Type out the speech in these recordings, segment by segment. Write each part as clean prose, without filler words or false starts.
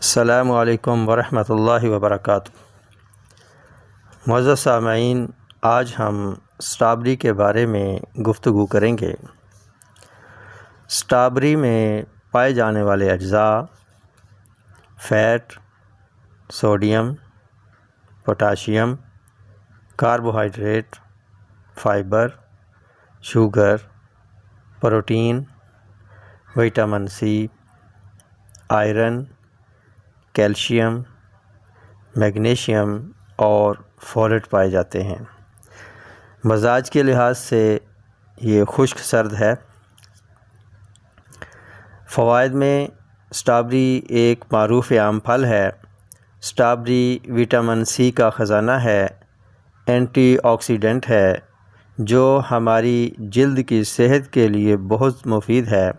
السلام علیکم ورحمۃ اللہ وبرکاتہ۔ معزز سامعین، آج ہم اسٹرابری کے بارے میں گفتگو کریں گے۔ اسٹرابری میں پائے جانے والے اجزاء: fat, sodium, potassium, carbohydrate, fibre, sugar, protein, vitamin C, iron, calcium, magnesium اور فولیٹ پائے جاتے ہیں۔ مزاج کے لحاظ سے یہ خشک سرد ہے۔ فوائد میں اسٹرابری ایک معروف عام پھل ہے۔ اسٹرابری وٹامن سی کا خزانہ ہے، اینٹی آکسیڈنٹ ہے جو ہماری جلد کی صحت کے لیے بہت مفید ہے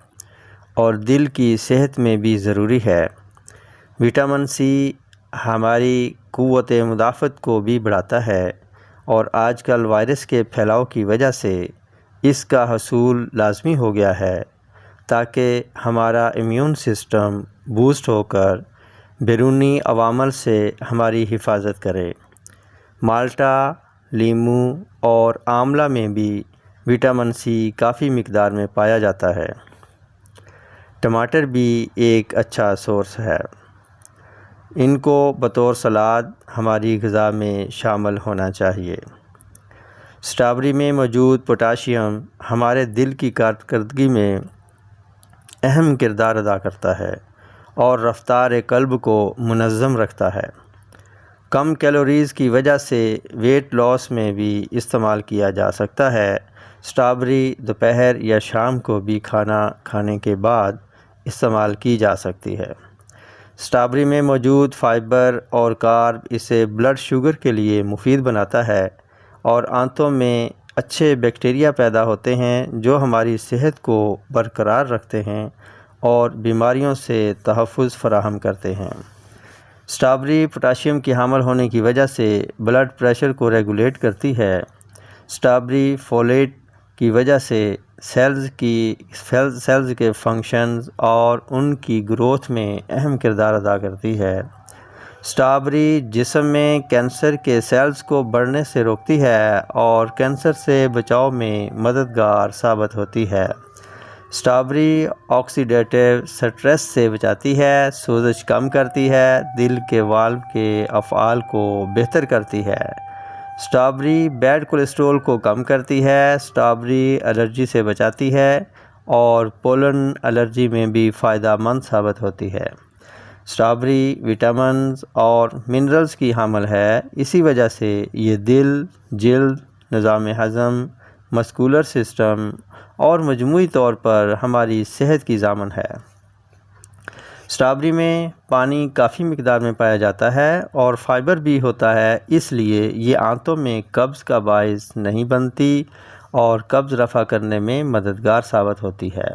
اور دل کی صحت میں بھی ضروری ہے۔ وٹامن سی ہماری قوت مدافعت کو بھی بڑھاتا ہے اور آج کل وائرس کے پھیلاؤ کی وجہ سے اس کا حصول لازمی ہو گیا ہے تاکہ ہمارا امیون سسٹم بوسٹ ہو کر بیرونی عوامل سے ہماری حفاظت کرے۔ مالٹا، لیمو اور آملہ میں بھی وٹامن سی کافی مقدار میں پایا جاتا ہے۔ ٹماٹر بھی ایک اچھا سورس ہے۔ ان کو بطور سلاد ہماری غذا میں شامل ہونا چاہیے۔ اسٹرابری میں موجود پوٹاشیم ہمارے دل کی کارکردگی میں اہم کردار ادا کرتا ہے اور رفتار قلب کو منظم رکھتا ہے۔ کم کیلوریز کی وجہ سے ویٹ لاس میں بھی استعمال کیا جا سکتا ہے۔ اسٹرابری دوپہر یا شام کو بھی کھانا کھانے کے بعد استعمال کی جا سکتی ہے۔ اسٹرابری میں موجود فائبر اور کارب اسے بلڈ شوگر کے لیے مفید بناتا ہے اور آنتوں میں اچھے بیکٹیریا پیدا ہوتے ہیں جو ہماری صحت کو برقرار رکھتے ہیں اور بیماریوں سے تحفظ فراہم کرتے ہیں۔ اسٹرابری پوٹاشیم کی حامل ہونے کی وجہ سے بلڈ پریشر کو ریگولیٹ کرتی ہے۔ اسٹرابری فولیٹ کی وجہ سے سیلز کے فنکشنز اور ان کی گروتھ میں اہم کردار ادا کرتی ہے۔ اسٹرابری جسم میں کینسر کے سیلز کو بڑھنے سے روکتی ہے اور کینسر سے بچاؤ میں مددگار ثابت ہوتی ہے۔ اسٹرابری آکسیڈیٹیو سٹریس سے بچاتی ہے، سوزش کم کرتی ہے، دل کے والو کے افعال کو بہتر کرتی ہے۔ اسٹرابری بیڈ کولیسٹرول کو کم کرتی ہے۔ اسٹرابری الرجی سے بچاتی ہے اور پولن الرجی میں بھی فائدہ مند ثابت ہوتی ہے۔ اسٹرابری وٹامنز اور منرلز کی حامل ہے، اسی وجہ سے یہ دل، جلد، نظام ہضم، مسکولر سسٹم اور مجموعی طور پر ہماری صحت کی ضامن ہے۔ اسٹرابری میں پانی کافی مقدار میں پایا جاتا ہے اور فائبر بھی ہوتا ہے، اس لیے یہ آنتوں میں قبض کا باعث نہیں بنتی اور قبض رفع کرنے میں مددگار ثابت ہوتی ہے۔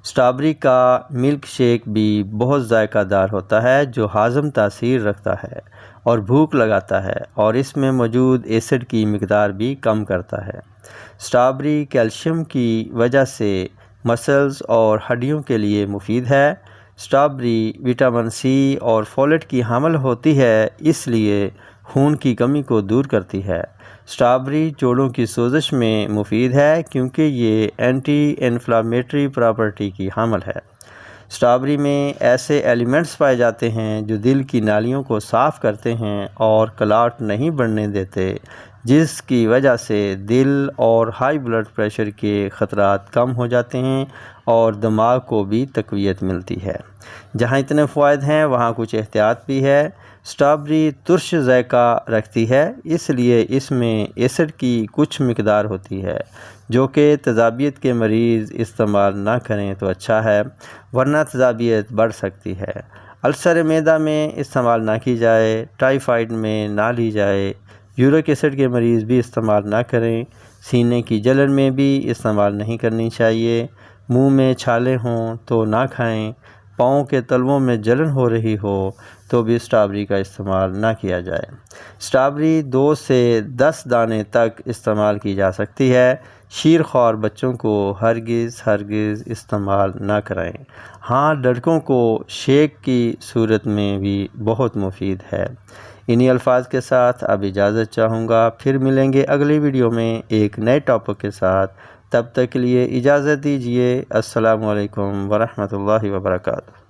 اسٹرابری کا ملک شیک بھی بہت ذائقہ دار ہوتا ہے جو ہاضم تاثیر رکھتا ہے اور بھوک لگاتا ہے اور اس میں موجود ایسڈ کی مقدار بھی کم کرتا ہے۔ اسٹرابری کیلشیم کی وجہ سے مسلز اور ہڈیوں کے لیے مفید ہے۔ اسٹرابری وٹامن سی اور فولیٹ کی حامل ہوتی ہے، اس لیے خون کی کمی کو دور کرتی ہے۔ اسٹرابری جوڑوں کی سوزش میں مفید ہے کیونکہ یہ اینٹی انفلامیٹری پراپرٹی کی حامل ہے۔ اسٹرابری میں ایسے ایلیمنٹس پائے جاتے ہیں جو دل کی نالیوں کو صاف کرتے ہیں اور کلاٹ نہیں بڑھنے دیتے، جس کی وجہ سے دل اور ہائی بلڈ پریشر کے خطرات کم ہو جاتے ہیں اور دماغ کو بھی تقویت ملتی ہے۔ جہاں اتنے فوائد ہیں وہاں کچھ احتیاط بھی ہے۔ اسٹرابری ترش ذائقہ رکھتی ہے، اس لیے اس میں ایسڈ کی کچھ مقدار ہوتی ہے جو کہ تیزابیت کے مریض استعمال نہ کریں تو اچھا ہے، ورنہ تیزابیت بڑھ سکتی ہے۔ السر معدہ میں استعمال نہ کی جائے، ٹائیفائڈ میں نہ لی جائے، یورک ایسڈ کے مریض بھی استعمال نہ کریں، سینے کی جلن میں بھی استعمال نہیں کرنی چاہیے، منہ میں چھالے ہوں تو نہ کھائیں، پاؤں کے تلووں میں جلن ہو رہی ہو تو بھی اسٹرابری کا استعمال نہ کیا جائے۔ اسٹرابری 2 سے 10 دانے تک استعمال کی جا سکتی ہے۔ شیرخوار بچوں کو ہرگز استعمال نہ کرائیں۔ ہاں، لڑکوں کو شیک کی صورت میں بھی بہت مفید ہے۔ انہی الفاظ کے ساتھ اب اجازت چاہوں گا، پھر ملیں گے اگلی ویڈیو میں ایک نئے ٹاپک کے ساتھ۔ تب تک کے لیے اجازت دیجیے۔ السلام علیکم ورحمۃ اللہ وبرکاتہ۔